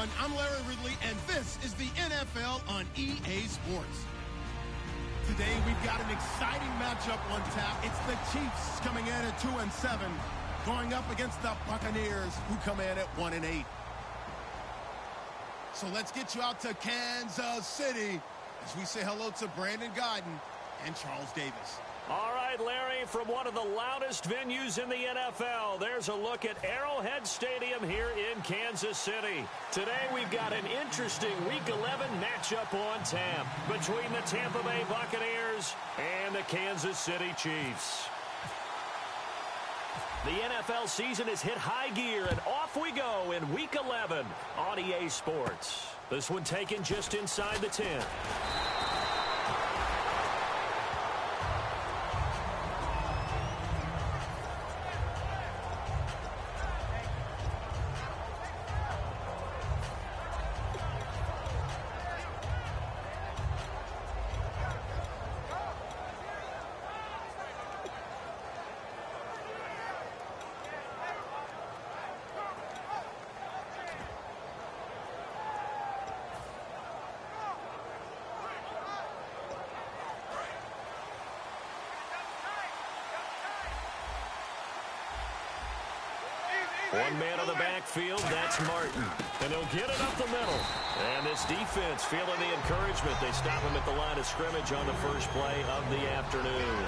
everyone. I'm Larry Ridley, and this is the NFL on EA Sports. Today, we've got an exciting matchup on tap. It's the Chiefs coming in at 2-7, going up against the Buccaneers, who come in at 1-8. So let's get you out to Kansas City as we say hello to Brandon Gaudin and Charles Davis. All right, Larry, from one of the loudest venues in the NFL, there's a look at Arrowhead Stadium here in Kansas City. Today, we've got an interesting Week 11 matchup on tap between the Tampa Bay Buccaneers and the Kansas City Chiefs. The NFL season has hit high gear, and off we go in Week 11 on EA Sports. This one taken just inside the 10. One man on the backfield, that's Martin. And he'll get it up the middle. And this defense feeling the encouragement. They stop him at the line of scrimmage on the first play of the afternoon.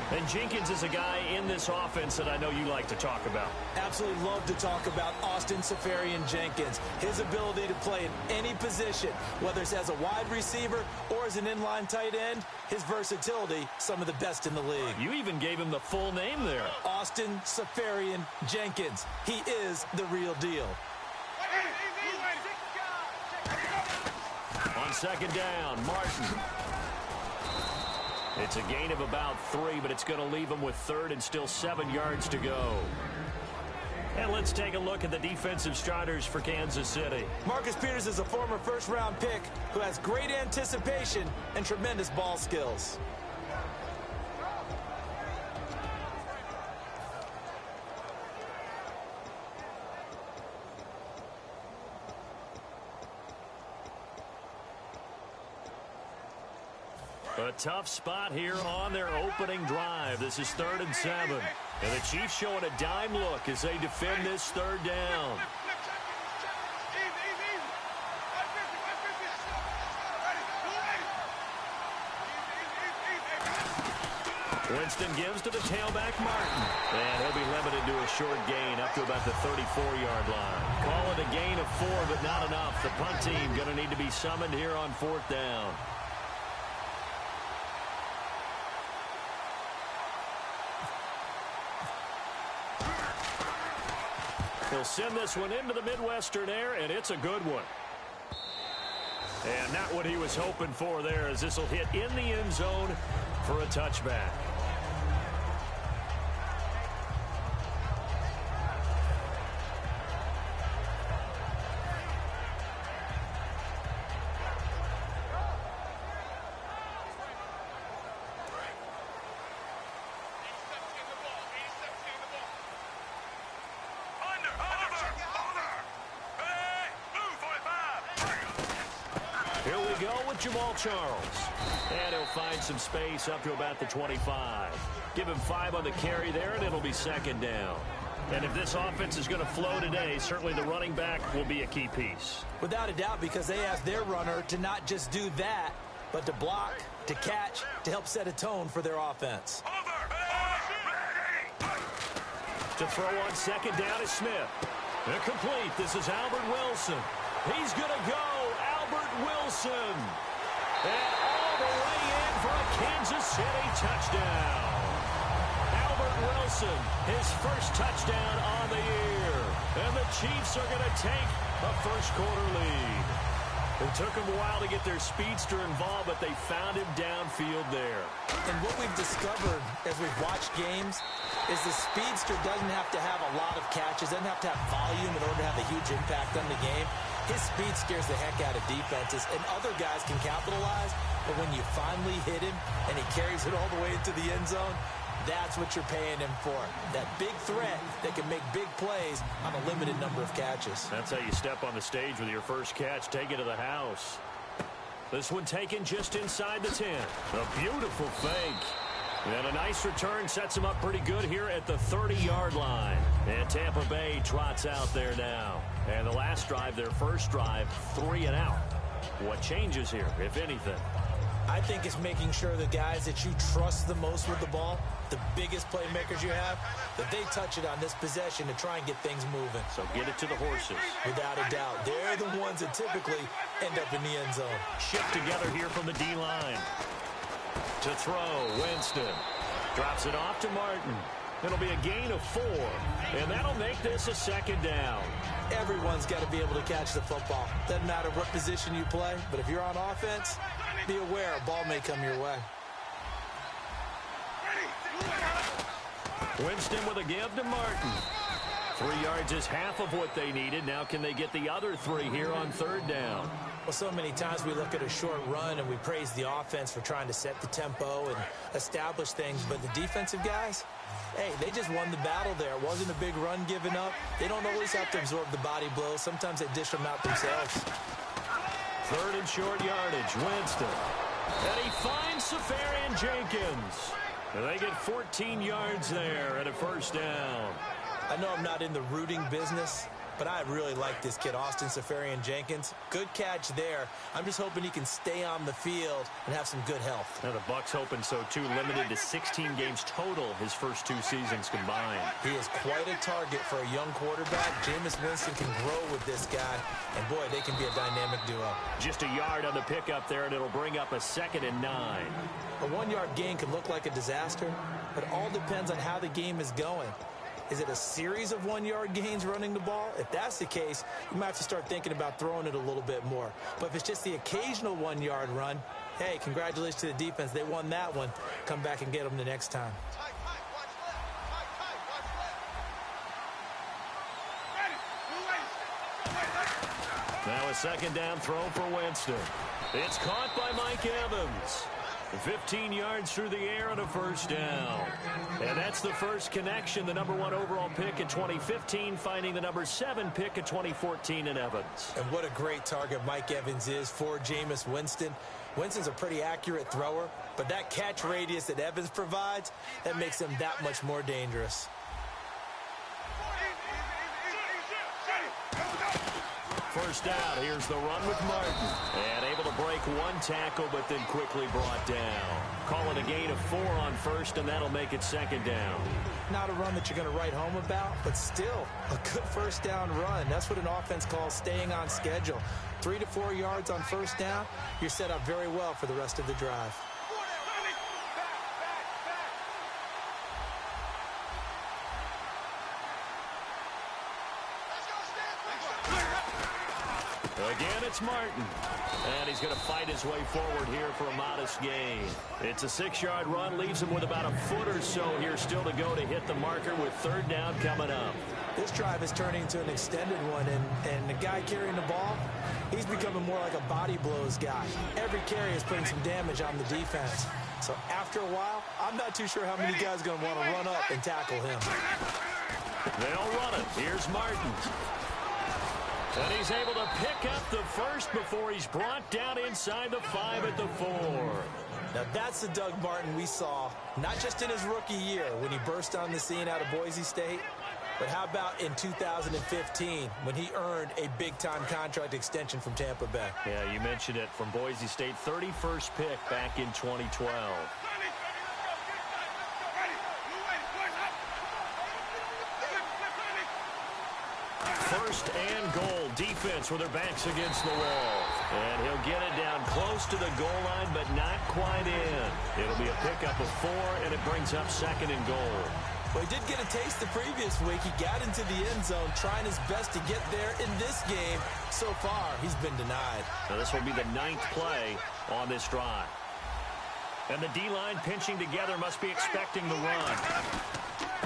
And Jenkins is a guy in this offense that I know you like to talk about. Absolutely love to talk about Austin Seferian-Jenkins. His ability to play in any position, whether it's as a wide receiver or as an inline tight end, his versatility, some of the best in the league. You even gave him the full name there. Austin Seferian-Jenkins. He is the real deal. On second down, Martin. It's a gain of about 3, but it's going to leave him with third and still 7 yards to go. And let's take a look at the defensive starters for Kansas City. Marcus Peters is a former first-round pick who has great anticipation and tremendous ball skills. A tough spot here on their opening drive. This is 3rd and 7. And the Chiefs showing a dime look as they defend this third down. Winston gives to the tailback, Martin. And he'll be limited to a short gain up to about the 34-yard line. Call it a gain of 4, but not enough. The punt team going to need to be summoned here on 4th down. He'll send this one into the Midwestern air, and it's a good one. And not what he was hoping for there, as this will hit in the end zone for a touchback. Here we go with Jamal Charles. And he'll find some space up to about the 25. Give him 5 on the carry there, and it'll be 2nd down. And if this offense is going to flow today, certainly the running back will be a key piece. Without a doubt, because they ask their runner to not just do that, but to block, to catch, to help set a tone for their offense. To throw on 2nd down is Smith. Incomplete. This is Albert Wilson. He's going to go. Albert Wilson. And all the way in for a Kansas City touchdown. Albert Wilson, his first touchdown on the year. And the Chiefs are going to take a first-quarter lead. It took them a while to get their speedster involved, but they found him downfield there. And what we've discovered as we've watched games is the speedster doesn't have to have a lot of catches, doesn't have to have volume in order to have a huge impact on the game. His speed scares the heck out of defenses, and other guys can capitalize, but when you finally hit him and he carries it all the way into the end zone, That's what you're paying him for. That big threat that can make big plays on a limited number of catches. That's how you step on the stage with your first catch. Take it to the house. This one taken just inside the 10. A beautiful fake. And a nice return sets him up pretty good here at the 30-yard line. And Tampa Bay trots out there now. And the last drive, their first drive, 3 and out. What changes here, if anything? I think it's making sure the guys that you trust the most with the ball, the biggest playmakers you have, that they touch it on this possession to try and get things moving. So get it to the horses. Without a doubt. They're the ones that typically end up in the end zone. Shift together here from the D-line. To throw, Winston. Drops it off to Martin. It'll be a gain of 4. And that'll make this a second down. Everyone's got to be able to catch the football. Doesn't matter what position you play, but if you're on offense, be aware a ball may come your way. Winston with a give to Martin. 3 yards is half of what they needed. Now can they get the other 3 here on third down? Well, so many times we look at a short run and we praise the offense for trying to set the tempo and establish things. But the defensive guys, hey, they just won the battle there. It wasn't a big run given up. They don't always have to absorb the body blows. Sometimes they dish them out themselves. 3rd and short yardage, Winston. And he finds Safarian Jenkins. And they get 14 yards there and a first down. I know I'm not in the rooting business, but I really like this kid, Austin Safarian Jenkins. Good catch there. I'm just hoping he can stay on the field and have some good health. Now the Bucs hoping so too. Limited to 16 games total his first 2 seasons combined. He is quite a target for a young quarterback. Jameis Winston can grow with this guy, and boy, they can be a dynamic duo. Just a yard on the pickup there, and it'll bring up a 2nd and 9. A 1-yard gain can look like a disaster, but it all depends on how the game is going. Is it a series of 1-yard gains running the ball? If that's the case, you might have to start thinking about throwing it a little bit more. But if it's just the occasional 1-yard run, hey, congratulations to the defense. They won that one. Come back and get them the next time. Now a 2nd down throw for Winston. It's caught by Mike Evans. 15 yards through the air and a first down. And that's the first connection. The number 1 overall pick in 2015 finding the number 7 pick in 2014 in Evans. And what a great target Mike Evans is for Jameis Winston. Winston's a pretty accurate thrower, but that catch radius that Evans provides, that makes him that much more dangerous. First down, here's the run with Martin. And able to break 1 tackle, but then quickly brought down. Call it a gain of 4 on first, and that'll make it 2nd down. Not a run that you're going to write home about, but still a good first down run. That's what an offense calls staying on schedule. 3 to 4 yards on first down, you're set up very well for the rest of the drive. Again, it's Martin. And he's going to fight his way forward here for a modest gain. It's a 6-yard run, leaves him with about a foot or so here still to go to hit the marker with 3rd down coming up. This drive is turning into an extended one, and the guy carrying the ball, he's becoming more like a body blows guy. Every carry is putting some damage on the defense. So after a while, I'm not too sure how many guys are going to want to run up and tackle him. They'll run it. Here's Martin. And he's able to pick up the first before he's brought down inside the 5 at the 4. Now that's the Doug Martin we saw, not just in his rookie year when he burst on the scene out of Boise State, but how about in 2015 when he earned a big-time contract extension from Tampa Bay? Yeah, you mentioned it, from Boise State, 31st pick back in 2012. First and goal, defense with their backs against the wall. And he'll get it down close to the goal line, but not quite in. It'll be a pickup of 4, and it brings up 2nd and goal. Well, he did get a taste the previous week. He got into the end zone, trying his best to get there in this game. So far, he's been denied. Now, this will be the 9th play on this drive. And the D-line pinching together must be expecting the run.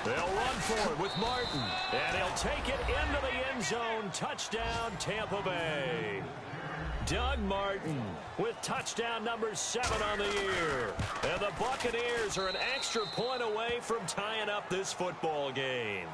They'll run for it with Martin. And he'll take it into the end zone. Touchdown, Tampa Bay. Doug Martin with touchdown number 7 on the year. And the Buccaneers Tigers are an extra point away from tying up this football game.